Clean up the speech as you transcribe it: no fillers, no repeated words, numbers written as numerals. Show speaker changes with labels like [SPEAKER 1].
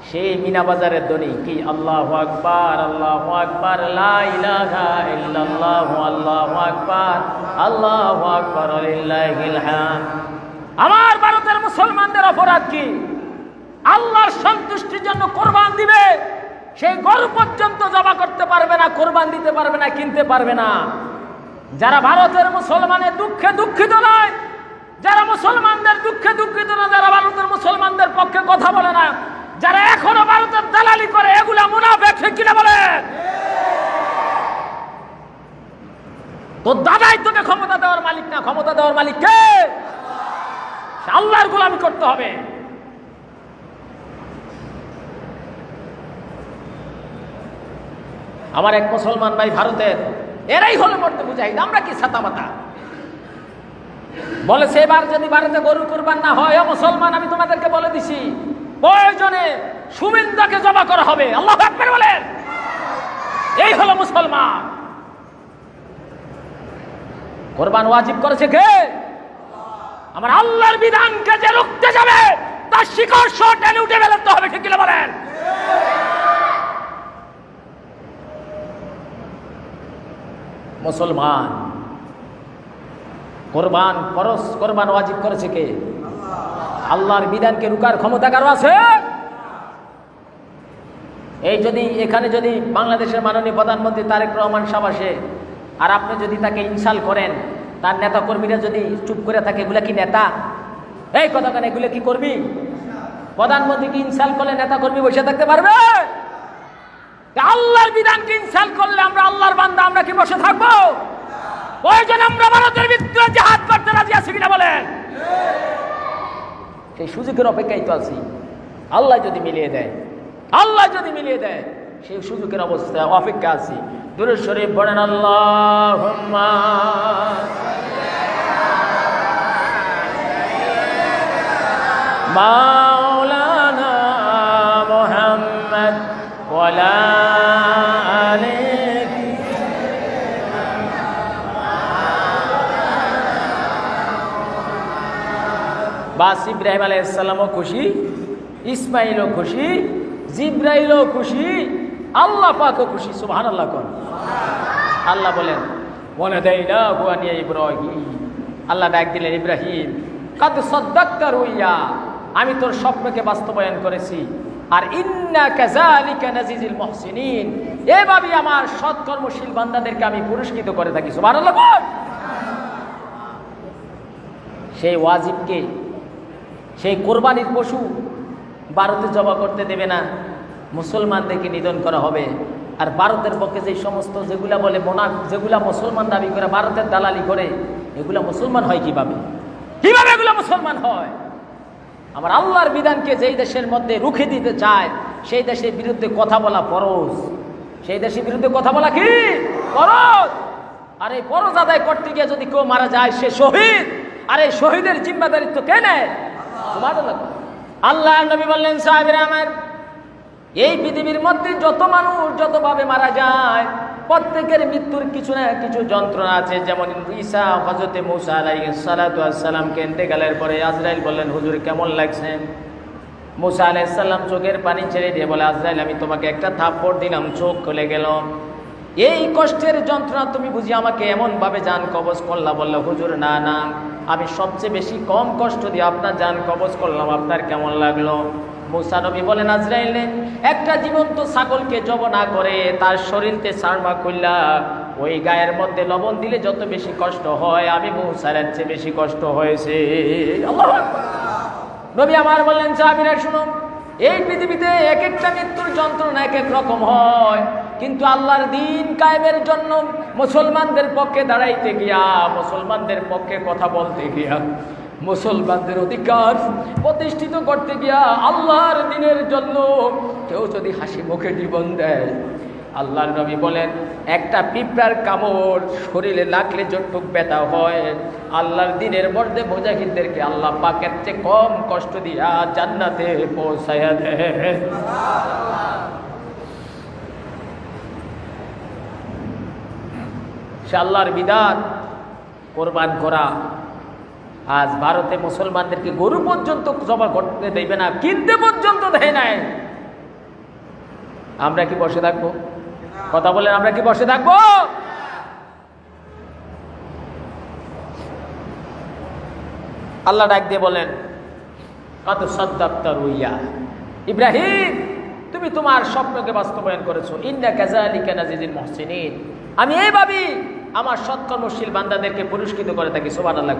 [SPEAKER 1] সেই মিনা বাজারের ধ্বনি কি আল্লাহু আকবার, আল্লাহু আকবার, লা ইলাহা ইল্লাল্লাহু, আল্লাহু আকবার, আল্লাহু আকবার, লিল্লাহিল হামদ। আমার ভারতের মুসলমানদের অপরাধ কি? আল্লাহর সন্তুষ্টির জন্য কোরবান দিবে, সেই গরু পর্যন্ত জবাই করতে পারবে না, কোরবান দিতে পারবে না, কিনতে পারবে না। যারা ভারতের মুসলমানের দুঃখে দুঃখিত নয়, যারা মুসলমানদের দুঃখে দুঃখিত না, যারা ভারতের মুসলমানদের পক্ষে কথা বলে না, যারা এখনো ভারতের দালালি করে, এগুলা মুনাফিক, ঠিক কিনা বলে? তো দাদাই তোকে ক্ষমতা দেওয়ার মালিক না, ক্ষমতা দেওয়ার মালিক কে? আল্লাহর গোলামি করতে হবে। আমার এক মুসলমান ভাই ভারতের, এরাই হলো মর্তে মুজাহিদ, আমরা কি ছাতা মাতা। বলেছে এবার যদি ভারতে গরু কুরবান না হয়, মুসলমান আমি তোমাদেরকে বলে দিছি, প্রয়োজনে সুমিন্দাকে জবাই করা হবে। আল্লাহু আকবার বলেন। এই হলো মুসলমান। কোরবান ওয়াজিব করেছে কে? আমার আল্লাহর বিধানকে যে রুখতে যাবে তার শিকড় সহ টেনে উঠে ফেলতে হবে, ঠিক কিনা বলেন? মুসলমান কোরবান ফরজ, কোরবান ওয়াজিব করেছে কে? আল্লাহর বিধানকে রুকার ক্ষমতা কারো আছে? এই যদি এখানে যদি বাংলাদেশের মাননীয় প্রধানমন্ত্রী তারেক রহমান সাহেব আসে, আর আপনি যদি তাকে ইনসাল্ট করেন, তার নেতা কর্মীরা যদি চুপ করে থাকে, এগুলা কি নেতা? এই কথা কেন, এগুলো কি করবি? প্রধানমন্ত্রীকে ইনসাল্ট করলে নেতা কর্মী বসে থাকতে পারবে? আল্লাহর বিধানকে ইনসাল্ট করলে আমরা আল্লাহর বান্দা, আমরা কি বসে থাকবো? ওই জন্য আমরা ভারতের বিরুদ্ধে জিহাদ করতে রাজি আছি, কিনা বলেন? সেই সুযোগের অপেক্ষায় তো আছি। আল্লাহ যদি মিলিয়ে দেয়, আল্লাহ যদি মিলিয়ে দেয়, সেই সুযোগের অবস্থায় অপেক্ষা আছি। দুরূদ শরীফ পড়েন, আল্লাহুম্মা মাওলানা মুহাম্মদ ওয়ালা আলিহি। বাস ইব্রাহিম আলাইহিস সালামও খুশি, ইসমাইলও খুশি, জিব্রাইলও খুশি, আল্লাহ পাকও খুশি। সুবহানাল্লাহ কোন। আল্লাহ বলেন ওয়ালাদাইনাহু আন ইব্রাহিম, আল্লাহ ডাক দিলেন ইব্রাহিম, কাদ সাদ্দাকতা রুইয়া, আমি তোর স্বপ্নকে বাস্তবায়ন করেছি। আর ইন্না কাযালিকা নাজিজিল মুহসিনিন, এভাবেই আমার সৎকর্মশীল বান্দাদেরকে আমি পুরস্কৃত করে থাকি। সুবহানাল্লাহ কোন। সেই ওয়াজিবকে, সেই কোরবানির পশু ভারতে জবাই করতে দেবে না, মুসলমানদেরকে নিধন করা হবে। আর ভারতের পক্ষে যে সমস্ত যেগুলা বলে যেগুলা মুসলমান দাবি করে, ভারতের দালালি করে, এগুলা মুসলমান হয় কিভাবে? কিভাবে এগুলা মুসলমান হয়? আমার আল্লাহর বিধানকে যেই দেশের মধ্যে রুখে দিতে চায়, সেই দেশের বিরুদ্ধে কথা বলা ফরজ। সেই দেশের বিরুদ্ধে কথা বলা কি ফরজ। আর এই ফরজ আদায় করতে গিয়ে যদি কেউ মারা যায়, সে শহীদ। আর এই শহীদের জিম্মাদারিত্ব কে নেয়? সুবহানাল্লাহ। আল্লাহ নবী বললেন, সাহাবীরা আমার, এই পৃথিবীর মধ্যে যত মানুষ যতভাবে মারা যায়, প্রত্যেকের মৃত্যুর কিছু না কিছু যন্ত্রণা আছে। যেমন ঈসা হযরতে মূসা আলাইহিস সালাতু ওয়াস সালামকে ইন্তেকালের পরে আজরাইল বললেন, হুজুর কেমন লাগছে? মূসা আলাইহিস সালাম চোখের পানি ছেড়ে দিয়ে বলে, আজরাইল আমি তোমাকে একটা থাপ্পড় দিলাম, চোখ খুলে গেল। এই কষ্টের যন্ত্রণা তুমি বুঝি আমাকে এমনভাবে জান কবজ করলা? বললো, হুজুর না না, আমি সবচেয়ে বেশি কম কষ্ট দিয়ে আপনার জান কবজ করলাম, আপনার কেমন লাগলো? মূসা নবী বলেন, আজরাইল একটা জীবন্ত ছাগলকে জবাই না করে তার শরীরতে সারমা খুললা ওই গায়ের মধ্যে লবণ দিলে যত বেশি কষ্ট হয়, আমি মূসার চেয়ে বেশি কষ্ট হয়েছে। আল্লাহু আকবার। নবী আমার বললেন, সাহাবীরা শুনো, এই পৃথিবীতে এক একটা মৃত্যুর যন্ত্রণা এক এক রকম হয়, কিন্তু আল্লাহর দ্বীন কায়েমের জন্য মুসলমানদের পক্ষে দাঁড়াইতে গিয়া, মুসলমানদের পক্ষে কথা বলতে গিয়া, মুসলমানদের অধিকার প্রতিষ্ঠিত করতে গিয়া, আল্লাহর দ্বীনের জন্য কেউ যদি হাসি মুখে জীবন দেয়, আল্লাহর নবী বলেন, একটা পিঁপড়ার কামড় শরীরে লাগলে যতটুক ব্যথা হয়, আল্লাহর দ্বীনের মধ্যে মুজাহিদদেরকে আল্লাহ পাকের চেয়ে কম কষ্ট দিয়া জান্নাতে পৌঁছায়া দেয়। সে আল্লাহর বিধান কোরবান করা। আজ ভারতে মুসলমানদেরকে গরু পর্যন্ত জবাই করতে দেবে না, কিনতে পর্যন্ত দেয় নাই। আমরা কি বসে থাকবো? কথা বলেন, আমরা কি বসে থাকবো? আল্লাহ ডাক দিয়ে বলেন, কত সাদ্দাক্তা রুইয়া, ইব্রাহিম তুমি তোমার স্বপ্নকে বাস্তবায়ন করেছো। ইন্না কাযালিকা নাজিজিল মুহসিনিন, আমি এইভাবেই আমার সৎকর্মশীল বান্দাদেরকে পুরস্কৃত করে থাকি। সুবহানাল্লাহ।